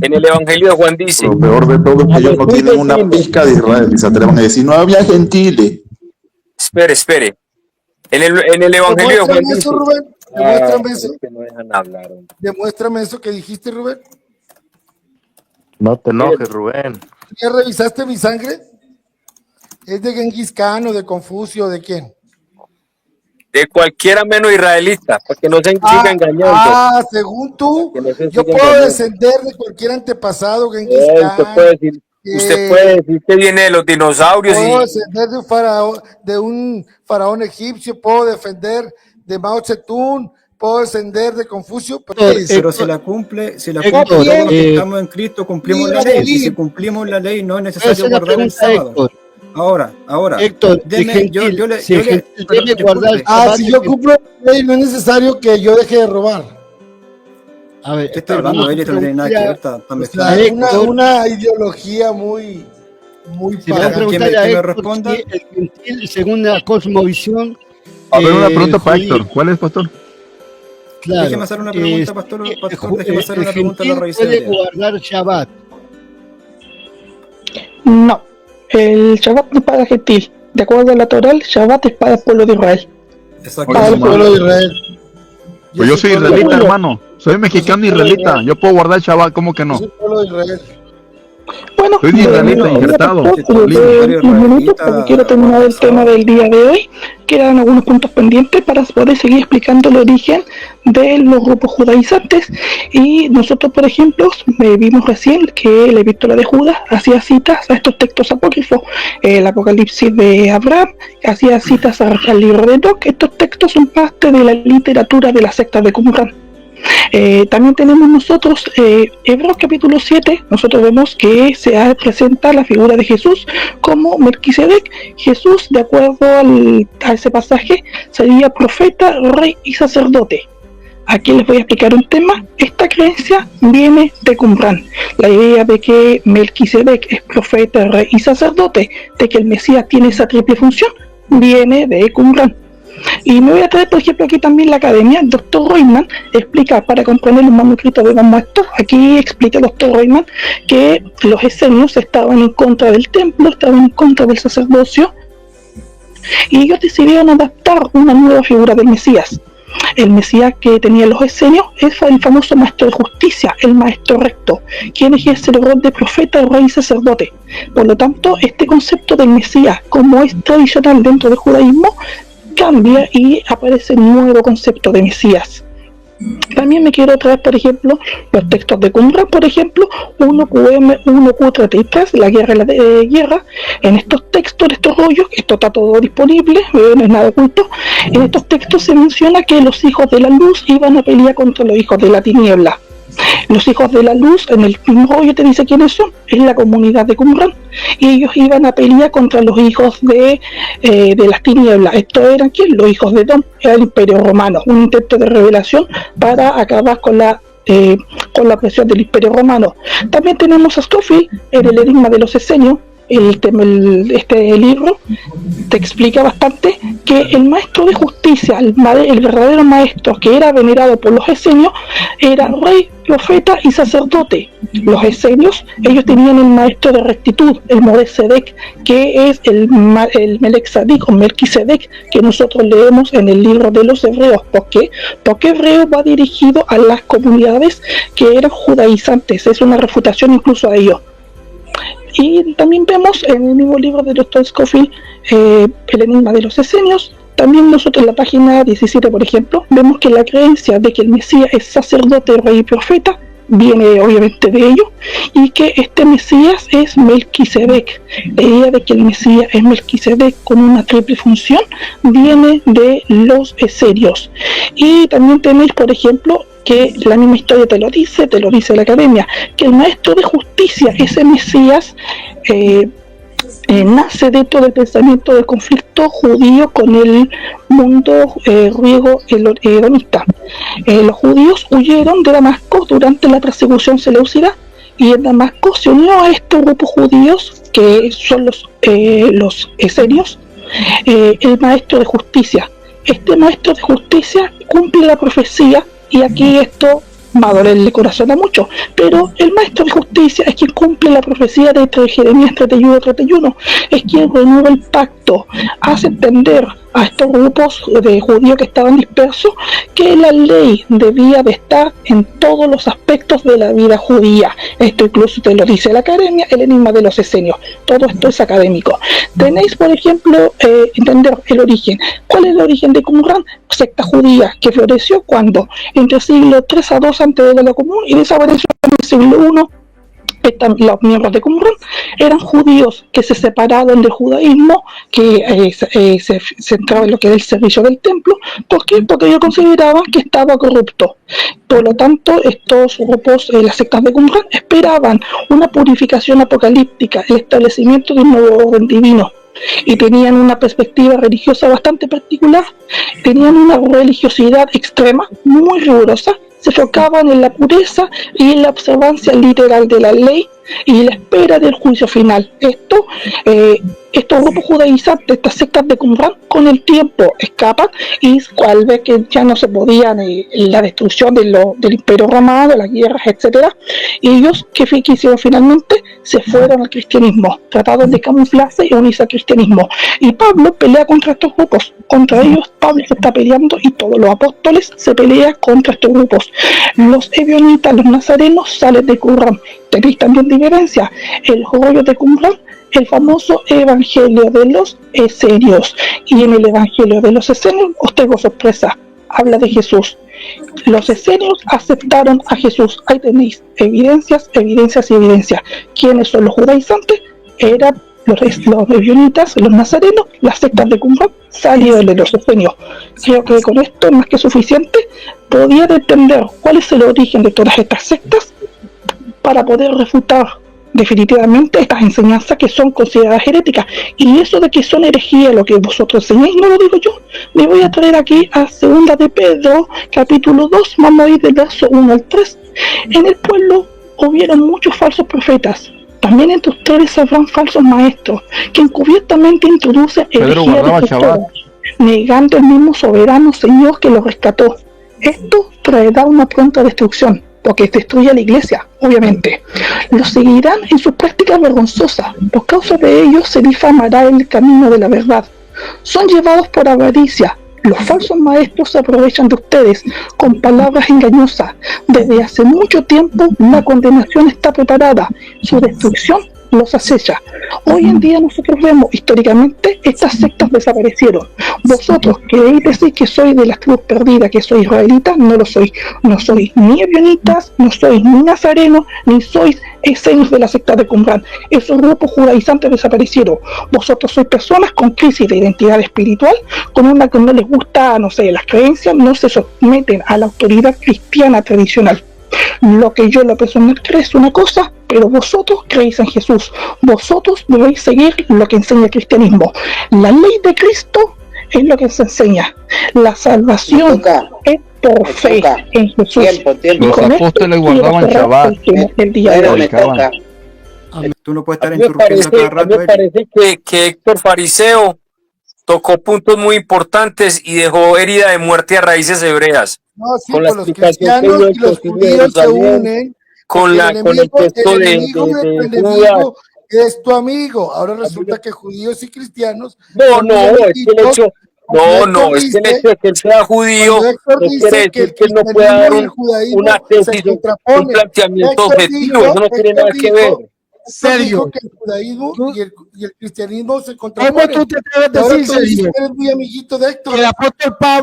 En el Evangelio de Juan dice, Lo peor de todo es que ellos no tienen una pizca de Israel. Y se atrevan a decir, no había gentiles. espere. En el Evangelio de Juan Demuéstrame eso, dice, Rubén. Demuéstrame eso. es que no dejan hablar, hombre. Demuéstrame eso que dijiste, Rubén. No te enojes, Rubén. ¿Ya revisaste mi sangre? ¿Es de Genghis Khan o de Confucio o de quién? De cualquiera menos israelita, para que no se siga engañando. Según tú, Que no se yo siga puedo engañando. descender de cualquier antepasado, Genghis Usted Khan. puede decir que viene de los dinosaurios Puedo descender de un faraón egipcio, puedo defender de Mao Zedong, puedo descender de Confucio. Pero si la cumple todos los que estamos en Cristo, cumplimos la ley. Y si cumplimos la ley, no es necesario guardar el sábado. Héctor. Ahora, Héctor, si yo cumplo la ley, no es necesario que yo deje de robar. A ver, ¿qué está hablando de ella? No tiene nada que ver, está mezclando. Una ideología muy si me preguntar a Héctor, si el gentil, según la cosmovisión. A ver, una pregunta para Héctor. ¿Cuál es, pastor? Claro, déjeme hacer una pregunta, pastor. Déjeme hacer una pregunta a la raíz. ¿Puede guardar Shabbat? No, el Shabbat no es para gentil. De acuerdo a la Torah, el Shabbat es para el pueblo de Israel. Para el pueblo de Israel. Pues yo soy israelita, hermano. Soy mexicano israelita. Yo puedo guardar Shabbat, ¿cómo que no? Soy el pueblo de Israel. Bueno, soy israelita injertado. Un minuto, porque quiero terminar el tema del día de hoy. Quedan algunos puntos pendientes para poder seguir explicando el origen de los grupos judaizantes. Y nosotros, por ejemplo, vimos recién que la epístola de Judas hacía citas a estos textos apócrifos. El Apocalipsis de Abraham hacía citas al libro de Enoc. Estos textos son parte de la literatura de la secta de Qumran. También tenemos nosotros Hebreos capítulo 7. Nosotros vemos que se presenta la figura de Jesús como Melquisedec. Jesús, de acuerdo a ese pasaje, sería profeta, rey y sacerdote. Aquí les voy a explicar un tema. Esta creencia viene de Qumran. La idea de que Melquisedec es profeta, rey y sacerdote, de que el Mesías tiene esa triple función, viene de Qumran. Y me voy a traer, por ejemplo, aquí también la academia. El Dr. Reutemann explica, para comprender los manuscritos de Don Maestro, aquí explica el Dr. Reutemann que los esenios estaban en contra del templo, estaban en contra del sacerdocio, y ellos decidieron adaptar una nueva figura del Mesías. El Mesías que tenía los esenios es el famoso maestro de justicia, el maestro recto, quien ejerce el rol de profeta, rey y sacerdote. Por lo tanto, este concepto del Mesías, como es tradicional dentro del judaísmo, cambia y aparece un nuevo concepto de Mesías. También me quiero traer, por ejemplo, los textos de Qumran, por ejemplo, 1QM, 1Q33, la guerra y la guerra. En estos textos, en estos rollos, esto está todo disponible, no es nada oculto. En estos textos se menciona que los hijos de la luz iban a pelear contra los hijos de la tiniebla. Los hijos de la luz, en el mismo rollo te dice quiénes son, es la comunidad de Qumran, y ellos iban a pelear contra los hijos de las tinieblas. Estos eran ¿quién? Los hijos de Dom, era el Imperio Romano, un intento de revelación para acabar con la presión del Imperio Romano. También tenemos a Scofield en el Enigma de los Esenios. Este libro te explica bastante que el maestro de justicia, el verdadero maestro que era venerado por los esenios, era rey, profeta y sacerdote. Los esenios, ellos tenían el maestro de rectitud, el Modesedec, que es el Melexadec o Melquisedec, que nosotros leemos en el libro de los hebreos. ¿Por qué? Porque hebreo va dirigido a las comunidades que eran judaizantes, es una refutación incluso a ellos. Y también vemos en el mismo libro de Dr. Scofield, el enigma de los esenios. También nosotros en la página 17, por ejemplo, vemos que la creencia de que el Mesías es sacerdote, rey y profeta viene obviamente de ello, y que este Mesías es Melquisedec. La idea de que el Mesías es Melquisedec con una triple función viene de los esenios. Y también tenéis, por ejemplo, que la misma historia te lo dice la academia, que el maestro de justicia, ese Mesías, nace dentro del pensamiento del conflicto judío con el mundo griego hedonista. Los judíos huyeron de Damasco durante la persecución seleucida, y en Damasco se unió a estos grupos judíos que son los esenios, el maestro de justicia. Este maestro de justicia cumple la profecía, y aquí esto va a doler el corazón a muchos, pero el maestro de justicia es quien cumple la profecía de Jeremías 31, es quien renueva el pacto, hace entender a estos grupos de judíos que estaban dispersos que la ley debía de estar en todos los aspectos de la vida judía. Esto incluso te lo dice la academia, el enigma de los esenios. Todo esto es académico. Tenéis, por ejemplo, entender el origen. ¿Cuál es el origen de Qumran? Secta judía que floreció cuando entre el siglo 3 a 2 antes de la era común y desapareció en el siglo 1. Los miembros de Qumran eran judíos que se separaron del judaísmo, que se centraba en lo que era el servicio del templo. ¿Por qué? Porque ellos consideraban que estaba corrupto. Por lo tanto, estos grupos, las sectas de Qumran, esperaban una purificación apocalíptica, el establecimiento de un nuevo orden divino. Y tenían una perspectiva religiosa bastante particular, tenían una religiosidad extrema, muy rigurosa, se enfocaban en la pureza y en la observancia literal de la ley y la espera del juicio final. Estos grupos judaizantes, estas sectas de Qumran, con el tiempo escapan y al ver que ya no se podían, la destrucción del imperio romano, las guerras, etcétera, y ellos, ¿qué hicieron finalmente? Se fueron al cristianismo, trataron de camuflarse y unirse al cristianismo. Y Pablo pelea contra estos grupos, contra ellos Pablo se está peleando y todos los apóstoles se pelean contra estos grupos. Los ebionitas, los nazarenos salen de Qumran. Tenéis también diferencia, el rollo de Qumran, el famoso evangelio de los esenios, y en el evangelio de los esenios os tengo sorpresa, habla de Jesús. Los esenios aceptaron a Jesús. Ahí tenéis evidencias. ¿Quiénes son los judaizantes? Eran los ebionitas, los nazarenos, las sectas de Qumran salieron de los esenios. Creo que con esto es más que suficiente. Podía entender cuál es el origen de todas estas sectas para poder refutar definitivamente estas enseñanzas que son consideradas heréticas. Y eso de que son herejías, lo que vosotros enseñáis, no lo digo yo. Me voy a traer aquí a 2 de Pedro, capítulo 2, vamos a ir del verso 1 al 3. En el pueblo hubieron muchos falsos profetas. También entre ustedes habrán falsos maestros, que encubiertamente introducen herejías, negando el mismo soberano Señor que los rescató. Esto traerá una pronta destrucción, porque destruye a la iglesia, obviamente. Los seguirán en sus prácticas vergonzosas. Por causa de ellos se difamará el camino de la verdad. Son llevados por avaricia. Los falsos maestros se aprovechan de ustedes con palabras engañosas. Desde hace mucho tiempo la condenación está preparada. Su destrucción los acecha. Hoy en día nosotros vemos históricamente estas sectas desaparecieron. Vosotros queréis decir que sois de las tribus perdidas, que sois israelitas, no lo sois. No sois ni ebionitas, no sois ni nazarenos, ni sois esenios de la secta de Qumran. Esos grupos judaizantes desaparecieron. Vosotros sois personas con crisis de identidad espiritual, con una que no les gusta, no sé, las creencias, no se someten a la autoridad cristiana tradicional. Lo que yo, la persona, creo es una cosa, pero vosotros creéis en Jesús. Vosotros debéis seguir lo que enseña el cristianismo. La ley de Cristo es lo que se enseña. La salvación es por fe en Jesús. Los apóstoles guardaban Shabbat. El día de hoy. Tú no puedes estar A mí me interrumpiendo cada rato. me parece que Héctor Fariseo tocó puntos muy importantes y dejó herida de muerte a raíces hebreas. No, sí, Con la pues los explicación que cristianos dio y el los concilio de judíos se Jerusalén, unen. con el texto El de enemigo Judas. es tu amigo. Ahora resulta que judíos y cristianos. No, son es que el hecho, Héctor es que el dice- hecho de que él sea judío Cuando Héctor no dice quiere que el decir que él no pueda dar cristianismo y el judaísmo una se tesis, un contraponen. planteamiento Héctor objetivo, dijo- eso no tiene Héctor nada que dijo- ver. Héctor Sergio. dijo que el judaísmo y el cristianismo se ¿Cómo contraponen. tú te atreves a Y ahora decir, tú dices Sergio, que eres muy amiguito de Héctor. que el apóstol Pablo